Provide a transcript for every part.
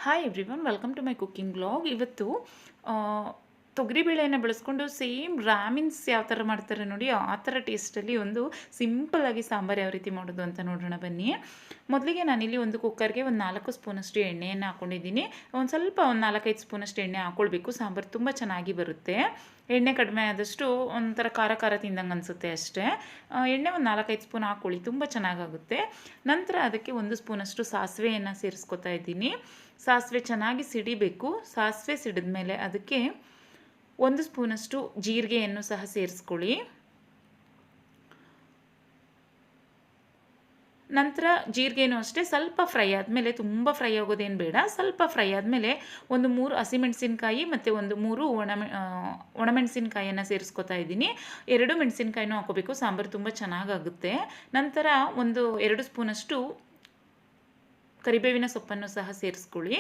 Hi everyone, welcome to my cooking blog. ಇವತ್ತು ತೊಗರಿಬೇಳೆಯನ್ನು ಬಳಸ್ಕೊಂಡು ಸೇಮ್ ರಾಮಿನ್ಸ್ ಯಾವ ಥರ ಮಾಡ್ತಾರೆ ನೋಡಿ, ಆ ಥರ ಟೇಸ್ಟಲ್ಲಿ ಒಂದು ಸಿಂಪಲ್ಲಾಗಿ ಸಾಂಬಾರು ಯಾವ ರೀತಿ ಮಾಡೋದು ಅಂತ ನೋಡೋಣ ಬನ್ನಿ. ಮೊದಲಿಗೆ ನಾನಿಲ್ಲಿ ಒಂದು ಕುಕ್ಕರ್ಗೆ ಒಂದು 4 ಸ್ಪೂನಷ್ಟು ಎಣ್ಣೆಯನ್ನು ಹಾಕ್ಕೊಂಡಿದ್ದೀನಿ. ಒಂದು 4-5 ಸ್ಪೂನಷ್ಟು ಎಣ್ಣೆ ಹಾಕ್ಕೊಳ್ಬೇಕು. ಸಾಂಬಾರು ತುಂಬ ಚೆನ್ನಾಗಿ ಬರುತ್ತೆ. ಎಣ್ಣೆ ಕಡಿಮೆ ಆದಷ್ಟು ಒಂಥರ ಖಾರ ಖಾರ ತಿಂದಂಗೆ ಅನಿಸುತ್ತೆ ಅಷ್ಟೇ. ಎಣ್ಣೆ ಒಂದು 4-5 ಸ್ಪೂನ್ ಹಾಕ್ಕೊಳ್ಳಿ, ತುಂಬ ಚೆನ್ನಾಗಾಗುತ್ತೆ. ನಂತರ ಅದಕ್ಕೆ 1 ಸ್ಪೂನಷ್ಟು ಸಾಸಿವೆಯನ್ನು ಸೇರಿಸ್ಕೊತಾ ಇದ್ದೀನಿ. ಸಾಸಿವೆ ಚೆನ್ನಾಗಿ ಸಿಡಿಬೇಕು. ಸಾಸಿವೆ ಸಿಡಿದ ಮೇಲೆ ಅದಕ್ಕೆ 1 ಸ್ಪೂನಷ್ಟು ಜೀರಿಗೆಯನ್ನು ಸಹ ಸೇರಿಸ್ಕೊಳ್ಳಿ. ನಂತರ ಜೀರಿಗೆನೂ ಅಷ್ಟೇ ಸ್ವಲ್ಪ ಫ್ರೈ ಆದಮೇಲೆ, ತುಂಬ ಫ್ರೈ ಆಗೋದೇನು ಬೇಡ, ಸ್ವಲ್ಪ ಫ್ರೈ ಆದಮೇಲೆ ಒಂದು 3 ಹಸಿಮೆಣಸಿನ್ಕಾಯಿ ಮತ್ತು ಒಂದು 3 ಒಣಮೆಣಸಿನ್ಕಾಯಿಯನ್ನು ಸೇರಿಸ್ಕೊತಾ ಇದ್ದೀನಿ. 2 ಮೆಣಸಿನ್ಕಾಯಿನೂ ಹಾಕೋಬೇಕು, ಸಾಂಬಾರು ತುಂಬ ಚೆನ್ನಾಗಾಗುತ್ತೆ. ನಂತರ ಒಂದು 2 ಸ್ಪೂನಷ್ಟು ಕರಿಬೇವಿನ ಸೊಪ್ಪನ್ನು ಸಹ ಸೇರಿಸ್ಕೊಳ್ಳಿ.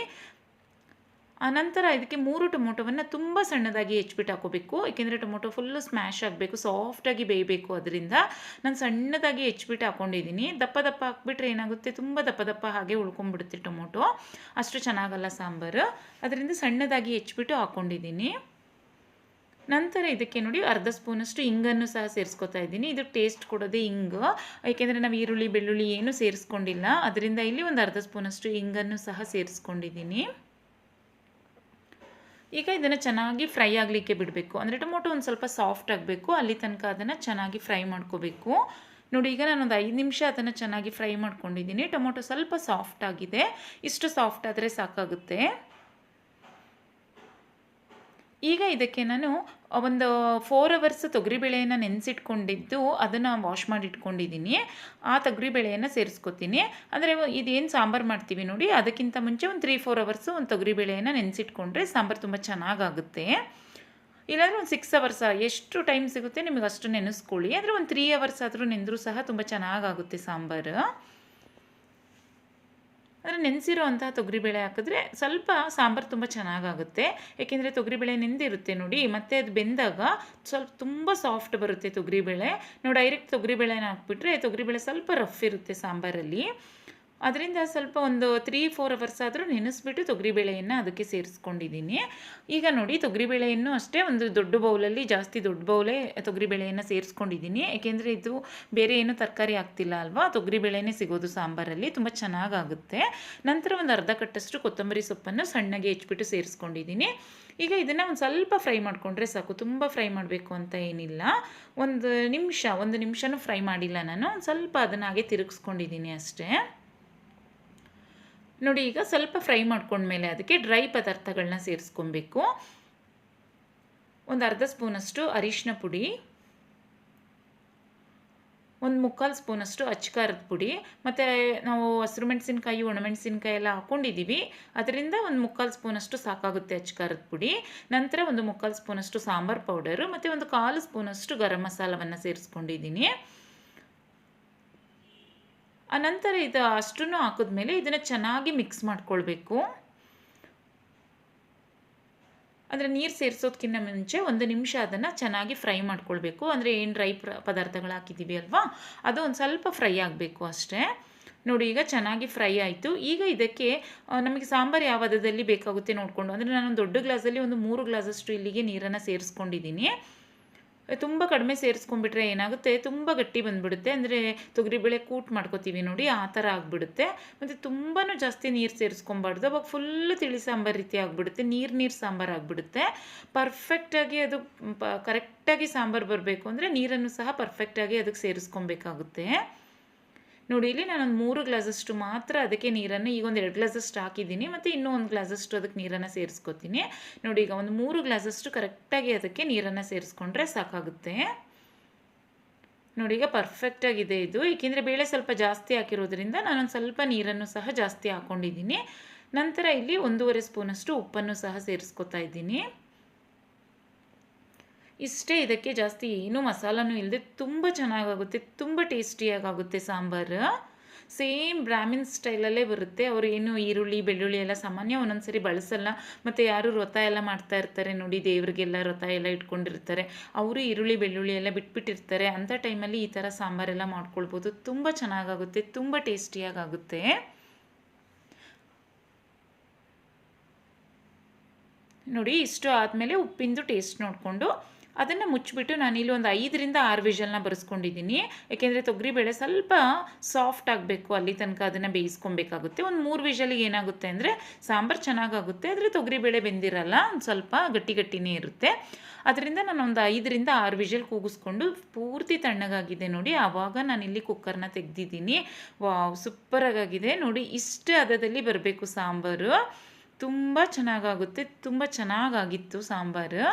ಆನಂತರ ಇದಕ್ಕೆ 3 ಟೊಮೊಟೊವನ್ನು ತುಂಬ ಸಣ್ಣದಾಗಿ ಹೆಚ್ಚಿಬಿಟ್ಟು ಹಾಕೋಬೇಕು. ಏಕೆಂದರೆ ಟೊಮೊಟೊ ಫುಲ್ಲು ಸ್ಮ್ಯಾಶ್ ಆಗಬೇಕು, ಸಾಫ್ಟಾಗಿ ಬೇಯಬೇಕು. ಅದರಿಂದ ನಾನು ಸಣ್ಣದಾಗಿ ಹೆಚ್ಚಿಬಿಟ್ಟು ಹಾಕ್ಕೊಂಡಿದ್ದೀನಿ. ದಪ್ಪ ದಪ್ಪ ಹಾಕ್ಬಿಟ್ರೆ ಏನಾಗುತ್ತೆ, ತುಂಬ ದಪ್ಪ ದಪ್ಪ ಹಾಗೆ ಉಳ್ಕೊಂಡ್ಬಿಡುತ್ತೆ ಟೊಮೊಟೊ, ಅಷ್ಟು ಚೆನ್ನಾಗಲ್ಲ ಸಾಂಬಾರು. ಅದರಿಂದ ಸಣ್ಣದಾಗಿ ಹೆಚ್ಚಿಬಿಟ್ಟು ಹಾಕ್ಕೊಂಡಿದ್ದೀನಿ. ನಂತರ ಇದಕ್ಕೆ ನೋಡಿ ಅರ್ಧ ಸ್ಪೂನಷ್ಟು ಇಂಗನ್ನು ಸಹ ಸೇರಿಸ್ಕೊತಾ ಇದ್ದೀನಿ. ಇದು ಟೇಸ್ಟ್ ಕೊಡೋದೇ ಇಂಗು, ಏಕೆಂದರೆ ನಾವು ಈರುಳ್ಳಿ ಬೆಳ್ಳುಳ್ಳಿ ಏನೂ ಸೇರಿಸ್ಕೊಂಡಿಲ್ಲ. ಅದರಿಂದ ಇಲ್ಲಿ ಒಂದು ಅರ್ಧ ಸ್ಪೂನಷ್ಟು ಇಂಗನ್ನು ಸಹ ಸೇರಿಸ್ಕೊಂಡಿದ್ದೀನಿ. ಈಗ ಇದನ್ನು ಚೆನ್ನಾಗಿ ಫ್ರೈ ಆಗಲಿಕ್ಕೆ ಬಿಡಬೇಕು. ಅಂದರೆ ಟೊಮೊಟೊ ಒಂದು ಸ್ವಲ್ಪ ಸಾಫ್ಟ್ ಆಗಬೇಕು, ಅಲ್ಲಿ ತನಕ ಅದನ್ನು ಚೆನ್ನಾಗಿ ಫ್ರೈ ಮಾಡ್ಕೋಬೇಕು. ನೋಡಿ, ಈಗ ನಾನೊಂದು 5 ನಿಮಿಷ ಅದನ್ನು ಚೆನ್ನಾಗಿ ಫ್ರೈ ಮಾಡ್ಕೊಂಡಿದ್ದೀನಿ. ಟೊಮೊಟೊ ಸ್ವಲ್ಪ ಸಾಫ್ಟ್ ಆಗಿದೆ, ಇಷ್ಟು ಸಾಫ್ಟ್ ಆದರೆ ಸಾಕಾಗುತ್ತೆ. ಈಗ ಇದಕ್ಕೆ ನಾನು ಒಂದು 4 ಅವರ್ಸ್ ತೊಗರಿಬೇಳೆಯನ್ನು ನೆನೆಸಿಟ್ಕೊಂಡಿದ್ದು ಅದನ್ನು ವಾಶ್ ಮಾಡಿ ಇಟ್ಕೊಂಡಿದ್ದೀನಿ. ಆ ತೊಗರಿಬೇಳೆಯನ್ನು ಸೇರಿಸ್ಕೊತೀನಿ. ಅಂದರೆ ಇದೇನು ಸಾಂಬಾರು ಮಾಡ್ತೀವಿ ನೋಡಿ, ಅದಕ್ಕಿಂತ ಮುಂಚೆ ಒಂದು 3-4 ಅವರ್ಸು ಒಂದು ತೊಗರಿಬೇಳೆಯನ್ನು ನೆನೆಸಿಟ್ಕೊಂಡ್ರೆ ಸಾಂಬಾರು ತುಂಬ ಚೆನ್ನಾಗಾಗುತ್ತೆ. ಇಲ್ಲಾಂದರೆ ಒಂದು 6 ಅವರ್ಸ್, ಎಷ್ಟು ಟೈಮ್ ಸಿಗುತ್ತೆ ನಿಮಗೆ ಅಷ್ಟು ನೆನೆಸ್ಕೊಳ್ಳಿ. ಅಂದರೆ ಒಂದು 3 ಅವರ್ಸ್ ಆದರೂ ನೆಂದರೂ ಸಹ ತುಂಬ ಚೆನ್ನಾಗಾಗುತ್ತೆ ಸಾಂಬಾರು. ಅಂದರೆ ನೆನೆಸಿರೋ ಅಂತಹ ತೊಗರಿಬೇಳೆ ಹಾಕಿದ್ರೆ ಸ್ವಲ್ಪ ಸಾಂಬಾರು ತುಂಬ ಚೆನ್ನಾಗಾಗುತ್ತೆ. ಏಕೆಂದರೆ ತೊಗರಿಬೇಳೆ ನೆಂದಿರುತ್ತೆ ನೋಡಿ, ಮತ್ತು ಅದು ಬೆಂದಾಗ ಸ್ವಲ್ಪ ತುಂಬ ಸಾಫ್ಟ್ ಬರುತ್ತೆ ತೊಗರಿಬೇಳೆ. ನಾವು ಡೈರೆಕ್ಟ್ ತೊಗರಿಬೇಳೆನ ಹಾಕ್ಬಿಟ್ರೆ ತೊಗರಿಬೇಳೆ ಸ್ವಲ್ಪ ರಫ್ ಇರುತ್ತೆ ಸಾಂಬಾರಲ್ಲಿ. ಅದರಿಂದ ಸ್ವಲ್ಪ ಒಂದು 3-4 ಅವರ್ಸ್ ಆದರೂ ನೆನೆಸ್ಬಿಟ್ಟು ತೊಗರಿಬೇಳೆಯನ್ನು ಅದಕ್ಕೆ ಸೇರಿಸ್ಕೊಂಡಿದ್ದೀನಿ. ಈಗ ನೋಡಿ, ತೊಗರಿಬೇಳೆಯನ್ನು ಅಷ್ಟೇ ಒಂದು ದೊಡ್ಡ ಬೌಲಲ್ಲಿ, ಜಾಸ್ತಿ ದೊಡ್ಡ ಬೌಲೇ ತೊಗರಿಬೇಳೆಯನ್ನು ಸೇರಿಸ್ಕೊಂಡಿದ್ದೀನಿ. ಏಕೆಂದರೆ ಇದು ಬೇರೆ ಏನೂ ತರಕಾರಿ ಹಾಕ್ತಿಲ್ಲ ಅಲ್ವಾ, ತೊಗರಿಬೇಳೆನೇ ಸಿಗೋದು ಸಾಂಬಾರಲ್ಲಿ, ತುಂಬ ಚೆನ್ನಾಗಾಗುತ್ತೆ. ನಂತರ ಒಂದು ಅರ್ಧ ಕಟ್ಟಷ್ಟು ಕೊತ್ತಂಬರಿ ಸೊಪ್ಪನ್ನು ಸಣ್ಣಗೆ ಹೆಚ್ಚಿಬಿಟ್ಟು ಸೇರಿಸ್ಕೊಂಡಿದ್ದೀನಿ. ಈಗ ಇದನ್ನು ಒಂದು ಸ್ವಲ್ಪ ಫ್ರೈ ಮಾಡಿಕೊಂಡ್ರೆ ಸಾಕು, ತುಂಬ ಫ್ರೈ ಮಾಡಬೇಕು ಅಂತ ಏನಿಲ್ಲ. ಒಂದು ನಿಮಿಷನೂ ಫ್ರೈ ಮಾಡಿಲ್ಲ ನಾನು, ಒಂದು ಸ್ವಲ್ಪ ಅದನ್ನು ಹಾಗೆ ತಿರುಗಿಸ್ಕೊಂಡಿದ್ದೀನಿ ಅಷ್ಟೇ. ನೋಡಿ, ಈಗ ಸ್ವಲ್ಪ ಫ್ರೈ ಮಾಡ್ಕೊಂಡ್ಮೇಲೆ ಅದಕ್ಕೆ ಡ್ರೈ ಪದಾರ್ಥಗಳನ್ನ ಸೇರಿಸ್ಕೊಬೇಕು. ಒಂದು ಅರ್ಧ ಸ್ಪೂನಷ್ಟು ಅರಿಶಿನ ಪುಡಿ, ಒಂದು 3/4 ಸ್ಪೂನಷ್ಟು ಅಚ್ಕಾರದ ಪುಡಿ, ಮತ್ತು ನಾವು ಹಸಿರು ಮೆಣಸಿನ್ಕಾಯಿ ಒಣಮೆಣಸಿನ್ಕಾಯಿ ಎಲ್ಲ ಹಾಕ್ಕೊಂಡಿದ್ದೀವಿ, ಅದರಿಂದ ಒಂದು 3/4 ಸ್ಪೂನಷ್ಟು ಸಾಕಾಗುತ್ತೆ ಅಚ್ಕಾರದ ಪುಡಿ. ನಂತರ ಒಂದು 3/4 ಸ್ಪೂನಷ್ಟು ಸಾಂಬಾರು ಪೌಡರು ಮತ್ತು ಒಂದು 1/4 ಸ್ಪೂನಷ್ಟು ಗರಂ ಮಸಾಲವನ್ನು ಸೇರಿಸ್ಕೊಂಡಿದ್ದೀನಿ. ಆನಂತರ ಇದು ಅಷ್ಟನ್ನು ಹಾಕಿದ್ಮೇಲೆ ಇದನ್ನು ಚೆನ್ನಾಗಿ ಮಿಕ್ಸ್ ಮಾಡ್ಕೊಳ್ಬೇಕು. ಅಂದರೆ ನೀರು ಸೇರಿಸೋದಕ್ಕಿಂತ ಮುಂಚೆ 1 ನಿಮಿಷ ಅದನ್ನು ಚೆನ್ನಾಗಿ ಫ್ರೈ ಮಾಡ್ಕೊಳ್ಬೇಕು. ಅಂದರೆ ಏನು ಡ್ರೈ ಪದಾರ್ಥಗಳು ಹಾಕಿದ್ದೀವಿ ಅಲ್ವಾ, ಅದು ಒಂದು ಸ್ವಲ್ಪ ಫ್ರೈ ಆಗಬೇಕು ಅಷ್ಟೇ. ನೋಡಿ, ಈಗ ಚೆನ್ನಾಗಿ ಫ್ರೈ ಆಯಿತು. ಈಗ ಇದಕ್ಕೆ ನಮಗೆ ಸಾಂಬಾರು ಯಾವ ಹದದಲ್ಲಿ ಬೇಕಾಗುತ್ತೆ ನೋಡಿಕೊಂಡು, ಅಂದರೆ ನಾನು ದೊಡ್ಡ ಗ್ಲಾಸಲ್ಲಿ ಒಂದು 3 ಗ್ಲಾಸಷ್ಟು ಇಲ್ಲಿಗೆ ನೀರನ್ನು ಸೇರಿಸ್ಕೊಂಡಿದ್ದೀನಿ. ತುಂಬ ಕಡಿಮೆ ಸೇರಿಸ್ಕೊಂಡ್ಬಿಟ್ರೆ ಏನಾಗುತ್ತೆ, ತುಂಬ ಗಟ್ಟಿ ಬಂದುಬಿಡುತ್ತೆ. ಅಂದರೆ ತೊಗರಿಬೇಳೆ ಕೂಟ್ ಮಾಡ್ಕೋತೀವಿ ನೋಡಿ, ಆ ಥರ ಆಗಿಬಿಡುತ್ತೆ. ಮತ್ತು ತುಂಬಾ ಜಾಸ್ತಿ ನೀರು ಸೇರಿಸ್ಕೊಬಾರ್ದು, ಅವಾಗ ಫುಲ್ಲು ತಿಳಿ ಸಾಂಬಾರು ರೀತಿ ಆಗಿಬಿಡುತ್ತೆ, ನೀರು ಸಾಂಬಾರು ಆಗಿಬಿಡುತ್ತೆ. ಪರ್ಫೆಕ್ಟಾಗಿ ಅದು ಕರೆಕ್ಟಾಗಿ ಸಾಂಬಾರು ಬರಬೇಕು ಅಂದರೆ ನೀರನ್ನು ಸಹ ಪರ್ಫೆಕ್ಟಾಗಿ ಅದಕ್ಕೆ ಸೇರಿಸ್ಕೊಬೇಕಾಗುತ್ತೆ. ನೋಡಿ, ಇಲ್ಲಿ ನಾನೊಂದು 3 ಗ್ಲಾಸಷ್ಟು ಮಾತ್ರ ಅದಕ್ಕೆ ನೀರನ್ನು, ಈಗ ಒಂದು 2 ಗ್ಲಾಸಷ್ಟು ಹಾಕಿದ್ದೀನಿ, ಮತ್ತು ಇನ್ನೂ 1 ಗ್ಲಾಸಷ್ಟು ಅದಕ್ಕೆ ನೀರನ್ನು ಸೇರಿಸ್ಕೊತೀನಿ. ನೋಡಿ, ಈಗ ಒಂದು 3 ಗ್ಲಾಸಷ್ಟು ಕರೆಕ್ಟಾಗಿ ಅದಕ್ಕೆ ನೀರನ್ನು ಸೇರಿಸ್ಕೊಂಡ್ರೆ ಸಾಕಾಗುತ್ತೆ. ನೋಡಿ, ಈಗ ಪರ್ಫೆಕ್ಟಾಗಿದೆ ಇದು. ಏಕೆಂದರೆ ಬೇಳೆ ಸ್ವಲ್ಪ ಜಾಸ್ತಿ ಹಾಕಿರೋದ್ರಿಂದ ನಾನೊಂದು ಸ್ವಲ್ಪ ನೀರನ್ನು ಸಹ ಜಾಸ್ತಿ ಹಾಕ್ಕೊಂಡಿದ್ದೀನಿ. ನಂತರ ಇಲ್ಲಿ 1.5 ಸ್ಪೂನಷ್ಟು ಉಪ್ಪನ್ನು ಸಹ ಸೇರಿಸ್ಕೊತಾ ಇದ್ದೀನಿ. ಇಷ್ಟೇ, ಇದಕ್ಕೆ ಜಾಸ್ತಿ ಏನೂ ಮಸಾಲನೂ ಇಲ್ಲದೆ ತುಂಬ ಚೆನ್ನಾಗಾಗುತ್ತೆ, ತುಂಬ ಟೇಸ್ಟಿಯಾಗುತ್ತೆ ಸಾಂಬಾರು. ಸೇಮ್ ಬ್ರಾಹ್ಮಿನ್ ಸ್ಟೈಲಲ್ಲೇ ಬರುತ್ತೆ. ಅವರು ಏನು ಈರುಳ್ಳಿ ಬೆಳ್ಳುಳ್ಳಿ ಎಲ್ಲ ಸಾಮಾನ್ಯ ಒಂದೊಂದು ಸರಿ ಬಳಸಲ್ಲ. ಮತ್ತು ಯಾರು ವ್ರತ ಎಲ್ಲ ಮಾಡ್ತಾ ಇರ್ತಾರೆ ನೋಡಿ, ದೇವ್ರಿಗೆಲ್ಲ ವ್ರತ ಎಲ್ಲ ಇಟ್ಕೊಂಡಿರ್ತಾರೆ, ಅವರು ಈರುಳ್ಳಿ ಬೆಳ್ಳುಳ್ಳಿ ಎಲ್ಲ ಬಿಟ್ಬಿಟ್ಟಿರ್ತಾರೆ. ಅಂಥ ಟೈಮಲ್ಲಿ ಈ ಥರ ಸಾಂಬಾರೆಲ್ಲ ಮಾಡ್ಕೊಳ್ಬೋದು, ತುಂಬ ಚೆನ್ನಾಗಾಗುತ್ತೆ, ತುಂಬ ಟೇಸ್ಟಿಯಾಗುತ್ತೆ. ನೋಡಿ ಇಷ್ಟು ಆದಮೇಲೆ ಉಪ್ಪಿಂದು ಟೇಸ್ಟ್ ನೋಡಿಕೊಂಡು ಅದನ್ನು ಮುಚ್ಚಿಬಿಟ್ಟು ನಾನಿಲ್ಲಿ ಒಂದು 5ರಿಂದ 6 ವಿಷಲ್ನ ಬರೆಸ್ಕೊಂಡಿದ್ದೀನಿ. ಏಕೆಂದರೆ ತೊಗರಿಬೇಳೆ ಸ್ವಲ್ಪ ಸಾಫ್ಟ್ ಆಗಬೇಕು, ಅಲ್ಲಿ ತನಕ ಅದನ್ನು ಬೇಯಿಸ್ಕೊಬೇಕಾಗುತ್ತೆ. ಒಂದು 3 ವಿಷಲಿಗೆ ಏನಾಗುತ್ತೆ ಅಂದರೆ ಸಾಂಬಾರು ಚೆನ್ನಾಗಾಗುತ್ತೆ, ಆದರೆ ತೊಗರಿಬೇಳೆ ಬೆಂದಿರಲ್ಲ, ಒಂದು ಸ್ವಲ್ಪ ಗಟ್ಟಿ ಗಟ್ಟಿನೇ ಇರುತ್ತೆ. ಅದರಿಂದ ನಾನು ಒಂದು 5ರಿಂದ 6 ವಿಷಲ್ ಕೂಗಿಸ್ಕೊಂಡು ಪೂರ್ತಿ ತಣ್ಣಗಾಗಿದೆ ನೋಡಿ, ಆವಾಗ ನಾನಿಲ್ಲಿ ಕುಕ್ಕರ್ನ ತೆಗೆದಿದ್ದೀನಿ. ವಾವ್, ಸೂಪರಾಗಿದೆ ನೋಡಿ. ಇಷ್ಟು ಹದದಲ್ಲಿ ಬರಬೇಕು ಸಾಂಬಾರು, ತುಂಬ ಚೆನ್ನಾಗಾಗುತ್ತೆ. ತುಂಬ ಚೆನ್ನಾಗಾಗಿತ್ತು ಸಾಂಬಾರು.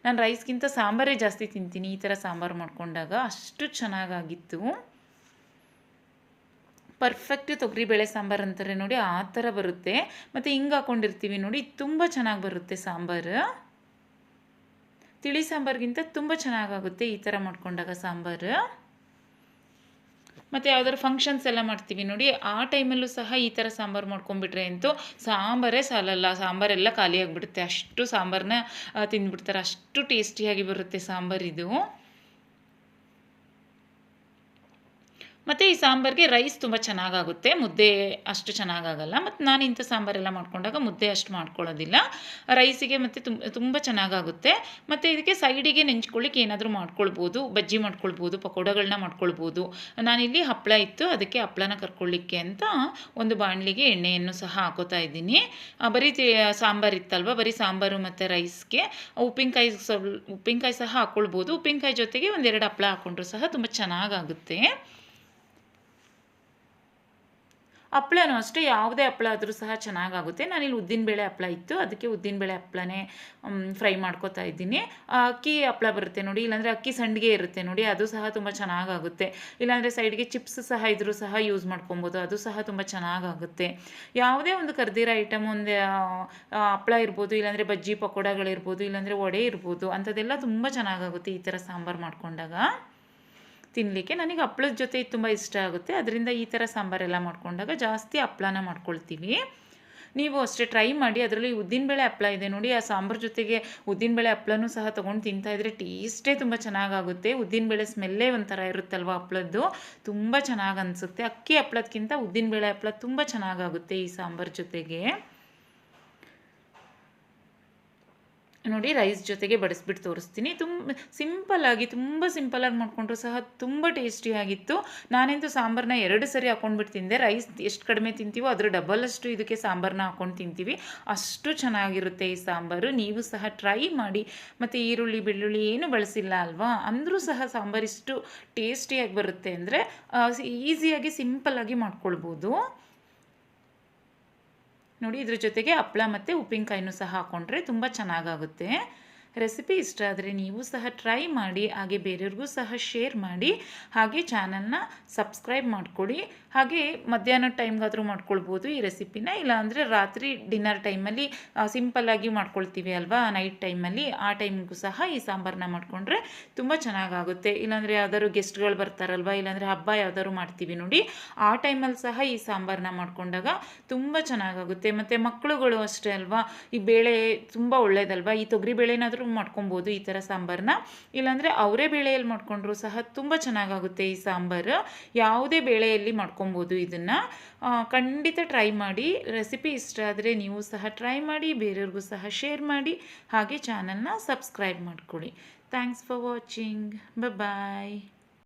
ನಾನು ರೈಸ್ಗಿಂತ ಸಾಂಬಾರೇ ಜಾಸ್ತಿ ತಿಂತೀನಿ ಈ ಥರ ಸಾಂಬಾರು ಮಾಡ್ಕೊಂಡಾಗ, ಅಷ್ಟು ಚೆನ್ನಾಗಾಗಿತ್ತು. ಪರ್ಫೆಕ್ಟ್ ತೊಗರಿಬೇಳೆ ಸಾಂಬಾರು ಅಂತಾರೆ ನೋಡಿ, ಆ ಥರ ಬರುತ್ತೆ. ಮತ್ತು ಹಿಂಗೆ ಹಾಕ್ಕೊಂಡಿರ್ತೀವಿ ನೋಡಿ, ತುಂಬ ಚೆನ್ನಾಗಿ ಬರುತ್ತೆ ಸಾಂಬಾರು. ತಿಳಿ ಸಾಂಬಾರಿಗಿಂತ ತುಂಬ ಚೆನ್ನಾಗಾಗುತ್ತೆ ಈ ಥರ ಮಾಡ್ಕೊಂಡಾಗ ಸಾಂಬಾರು. ಮತ್ತು ಯಾವ್ದಾದ್ರು ಫಂಕ್ಷನ್ಸ್ ಎಲ್ಲ ಮಾಡ್ತೀವಿ ನೋಡಿ, ಆ ಟೈಮಲ್ಲೂ ಸಹ ಈ ಥರ ಸಾಂಬಾರು ಮಾಡ್ಕೊಂಬಿಟ್ರೆ ಅಂತೂ ಸಾಂಬಾರೇ ಸಾಲಲ್ಲ, ಸಾಂಬಾರೆಲ್ಲ ಖಾಲಿಯಾಗಿಬಿಡುತ್ತೆ. ಅಷ್ಟು ಸಾಂಬಾರನ್ನ ತಿಂದ್ಬಿಡ್ತಾರೆ, ಅಷ್ಟು ಟೇಸ್ಟಿಯಾಗಿ ಬರುತ್ತೆ ಸಾಂಬಾರಿದು. ಮತ್ತು ಈ ಸಾಂಬಾರಿಗೆ ರೈಸ್ ತುಂಬ ಚೆನ್ನಾಗಾಗುತ್ತೆ, ಮುದ್ದೆ ಅಷ್ಟು ಚೆನ್ನಾಗಾಗಲ್ಲ. ಮತ್ತು ನಾನು ಇಂಥ ಸಾಂಬಾರೆಲ್ಲ ಮಾಡ್ಕೊಂಡಾಗ ಮುದ್ದೆ ಅಷ್ಟು ಮಾಡ್ಕೊಳ್ಳೋದಿಲ್ಲ, ರೈಸಿಗೆ ಮತ್ತು ತುಂಬ ಚೆನ್ನಾಗಾಗುತ್ತೆ. ಮತ್ತು ಇದಕ್ಕೆ ಸೈಡಿಗೆ ನೆಂಚ್ಕೊಳ್ಳಿಕ್ಕೆ ಏನಾದರೂ ಮಾಡ್ಕೊಳ್ಬೋದು, ಬಜ್ಜಿ ಮಾಡ್ಕೊಳ್ಬೋದು, ಪಕೋಡಗಳನ್ನ ಮಾಡ್ಕೊಳ್ಬೋದು. ನಾನಿಲ್ಲಿ ಹಪ್ಪಳ ಇತ್ತು, ಅದಕ್ಕೆ ಹಪ್ಪಳನ ಕರ್ಕೊಳ್ಳಿಕ್ಕೆ ಅಂತ ಒಂದು ಬಾಣಲಿಗೆ ಎಣ್ಣೆಯನ್ನು ಸಹ ಹಾಕೋತಾ ಇದ್ದೀನಿ. ಬರೀ ಸಾಂಬಾರು ಇತ್ತಲ್ವ, ಬರೀ ಸಾಂಬಾರು ಮತ್ತು ರೈಸ್ಗೆ ಉಪ್ಪಿನಕಾಯಿ ಸಹ ಹಾಕ್ಕೊಳ್ಬೋದು. ಉಪ್ಪಿನಕಾಯಿ ಜೊತೆಗೆ ಒಂದೆರಡು ಹಪ್ಪಳ ಹಾಕ್ಕೊಂಡ್ರು ಸಹ ತುಂಬ ಚೆನ್ನಾಗಾಗುತ್ತೆ. ಹಪ್ಳನೂ ಅಷ್ಟೇ, ಯಾವುದೇ ಹಪ್ಪಳ ಆದರೂ ಸಹ ಚೆನ್ನಾಗಾಗುತ್ತೆ. ನಾನಿಲ್ಲಿ ಉದ್ದಿನಬೇಳೆ ಹಪ್ಪಳ ಇತ್ತು, ಅದಕ್ಕೆ ಉದ್ದಿನಬೇಳೆ ಹಪ್ಪಳನೇ ಫ್ರೈ ಮಾಡ್ಕೋತಾ ಇದ್ದೀನಿ. ಅಕ್ಕಿ ಹಪ್ಪಳ ಬರುತ್ತೆ ನೋಡಿ, ಇಲ್ಲಾಂದರೆ ಅಕ್ಕಿ ಸಂಡಿಗೆ ಇರುತ್ತೆ ನೋಡಿ, ಅದು ಸಹ ತುಂಬ ಚೆನ್ನಾಗಾಗುತ್ತೆ. ಇಲ್ಲಾಂದರೆ ಸೈಡ್ಗೆ ಚಿಪ್ಸ್ ಸಹ ಇದ್ರೂ ಸಹ ಯೂಸ್ ಮಾಡ್ಕೊಬೋದು, ಅದು ಸಹ ತುಂಬ ಚೆನ್ನಾಗಾಗುತ್ತೆ. ಯಾವುದೇ ಒಂದು ಕರ್ದಿರೋ ಐಟಮ್, ಒಂದು ಹಪ್ಪಳ ಇರ್ಬೋದು, ಇಲ್ಲಾಂದರೆ ಬಜ್ಜಿ ಪಕೋಡಗಳಿರ್ಬೋದು, ಇಲ್ಲಾಂದರೆ ವಡೆ ಇರ್ಬೋದು, ಅಂಥದ್ದೆಲ್ಲ ತುಂಬ ಚೆನ್ನಾಗಾಗುತ್ತೆ ಈ ಥರ ಸಾಂಬಾರು ಮಾಡ್ಕೊಂಡಾಗ ತಿನ್ನಲಿಕ್ಕೆ. ನನಗೆ ಹಪ್ಳದ ಜೊತೆ ತುಂಬ ಇಷ್ಟ ಆಗುತ್ತೆ, ಅದರಿಂದ ಈ ಥರ ಸಾಂಬಾರೆಲ್ಲ ಮಾಡ್ಕೊಂಡಾಗ ಜಾಸ್ತಿ ಹಪ್ಳನ ಮಾಡ್ಕೊಳ್ತೀವಿ. ನೀವು ಅಷ್ಟೇ ಟ್ರೈ ಮಾಡಿ. ಅದರಲ್ಲಿ ಉದ್ದಿನಬೇಳೆ ಹಪ್ಪಳ ಇದೆ ನೋಡಿ, ಆ ಸಾಂಬಾರು ಜೊತೆಗೆ ಉದ್ದಿನಬೇಳೆ ಹಪ್ಪಳನೂ ಸಹ ತೊಗೊಂಡು ತಿಂತಾಯಿದ್ರೆ ಟೇಸ್ಟೇ ತುಂಬ ಚೆನ್ನಾಗಾಗುತ್ತೆ. ಉದ್ದಿನಬೇಳೆ ಸ್ಮೆಲ್ಲೇ ಒಂಥರ ಇರುತ್ತಲ್ವ ಹಪ್ಪಳದ್ದು, ತುಂಬ ಚೆನ್ನಾಗಿ ಅನಿಸುತ್ತೆ. ಅಕ್ಕಿ ಹಪ್ಪಳದಕ್ಕಿಂತ ಉದ್ದಿನಬೇಳೆ ಹಪ್ಪಳ ತುಂಬ ಚೆನ್ನಾಗಾಗುತ್ತೆ ಈ ಸಾಂಬಾರು ಜೊತೆಗೆ. ನೋಡಿ, ರೈಸ್ ಜೊತೆಗೆ ಬಡಿಸ್ಬಿಟ್ಟು ತೋರಿಸ್ತೀನಿ. ತುಂಬ ಸಿಂಪಲ್ಲಾಗಿ ಮಾಡಿಕೊಂಡ್ರು ಸಹ ತುಂಬ ಟೇಸ್ಟಿಯಾಗಿತ್ತು. ನಾನಂತೂ ಸಾಂಬಾರನ್ನ 2 ಸರಿ ಹಾಕ್ಕೊಂಡ್ಬಿಟ್ಟು ತಿಂದೆ. ರೈಸ್ ಎಷ್ಟು ಕಡಿಮೆ ತಿಂತೀವೋ ಅದ್ರ ಡಬಲಷ್ಟು ಇದಕ್ಕೆ ಸಾಂಬಾರನ್ನ ಹಾಕ್ಕೊಂಡು ತಿಂತೀವಿ, ಅಷ್ಟು ಚೆನ್ನಾಗಿರುತ್ತೆ ಈ ಸಾಂಬಾರು. ನೀವು ಸಹ ಟ್ರೈ ಮಾಡಿ. ಮತ್ತು ಈರುಳ್ಳಿ ಬೆಳ್ಳುಳ್ಳಿ ಏನು ಬಳಸಿಲ್ಲ ಅಲ್ವಾ, ಅಂದರೂ ಸಹ ಸಾಂಬಾರು ಇಷ್ಟು ಟೇಸ್ಟಿಯಾಗಿ ಬರುತ್ತೆ ಅಂದರೆ ಈಸಿಯಾಗಿ ಸಿಂಪಲ್ಲಾಗಿ ಮಾಡ್ಕೊಳ್ಬೋದು. ನೋಡಿ, ಇದ್ರ ಜೊತೆಗೆ ಹಪ್ಪಳ ಮತ್ತು ಉಪ್ಪಿನಕಾಯಿನೂ ಸಹ ಹಾಕ್ಕೊಂಡ್ರೆ ತುಂಬ ಚೆನ್ನಾಗಾಗುತ್ತೆ. ರೆಸಿಪಿ ಇಷ್ಟ ಆದರೆ ನೀವು ಸಹ ಟ್ರೈ ಮಾಡಿ, ಹಾಗೆ ಬೇರೆಯವ್ರಿಗೂ ಸಹ ಶೇರ್ ಮಾಡಿ, ಹಾಗೆ ಚಾನಲ್ನ ಸಬ್ಸ್ಕ್ರೈಬ್ ಮಾಡ್ಕೊಳ್ಳಿ. ಹಾಗೆ ಮಧ್ಯಾಹ್ನದ ಟೈಮ್ಗಾದರೂ ಮಾಡ್ಕೊಳ್ಬೋದು ಈ ರೆಸಿಪಿನ, ಇಲ್ಲಾಂದರೆ ರಾತ್ರಿ ಡಿನ್ನರ್ ಟೈಮಲ್ಲಿ ಸಿಂಪಲ್ಲಾಗಿ ಮಾಡ್ಕೊಳ್ತೀವಿ ಅಲ್ವಾ ನೈಟ್ ಟೈಮಲ್ಲಿ, ಆ ಟೈಮ್ಗೂ ಸಹ ಈ ಸಾಂಬಾರನ್ನ ಮಾಡಿಕೊಂಡ್ರೆ ತುಂಬ ಚೆನ್ನಾಗಾಗುತ್ತೆ. ಇಲ್ಲಾಂದರೆ ಯಾವ್ದಾದ್ರು ಗೆಸ್ಟ್ಗಳು ಬರ್ತಾರಲ್ವ, ಇಲ್ಲಾಂದರೆ ಹಬ್ಬ ಯಾವ್ದಾದ್ರು ಮಾಡ್ತೀವಿ ನೋಡಿ, ಆ ಟೈಮಲ್ಲಿ ಸಹ ಈ ಸಾಂಬಾರನ್ನ ಮಾಡ್ಕೊಂಡಾಗ ತುಂಬ ಚೆನ್ನಾಗಾಗುತ್ತೆ. ಮತ್ತು ಮಕ್ಕಳುಗಳು ಅಷ್ಟೇ ಅಲ್ವಾ, ಈ ಬೇಳೆ ತುಂಬ ಒಳ್ಳೇದಲ್ವ, ಈ ತೊಗರಿ ಬೇಳೆನಾದರೂ ಮಾಡ್ಕೊಬೋದು ಈ ಥರ ಸಾಂಬಾರನ್ನ. ಇಲ್ಲಾಂದರೆ ಅವರೇ ಬೇಳೆಯಲ್ಲಿ ಮಾಡ್ಕೊಂಡ್ರು ಸಹ ತುಂಬ ಚೆನ್ನಾಗಾಗುತ್ತೆ ಈ ಸಾಂಬಾರು. ಯಾವುದೇ ಬೇಳೆಯಲ್ಲಿ ಮಾಡ್ಕೊಬೋದು ಇದನ್ನು. ಖಂಡಿತ ಟ್ರೈ ಮಾಡಿ. ರೆಸಿಪಿ ಇಷ್ಟ ಆದರೆ ನೀವು ಸಹ ಟ್ರೈ ಮಾಡಿ, ಬೇರೆಯವ್ರಿಗೂ ಸಹ ಶೇರ್ ಮಾಡಿ, ಹಾಗೆ ಚಾನಲ್ನ ಸಬ್ಸ್ಕ್ರೈಬ್ ಮಾಡ್ಕೊಳ್ಳಿ. Thanks for watching. ಬಾಯ್.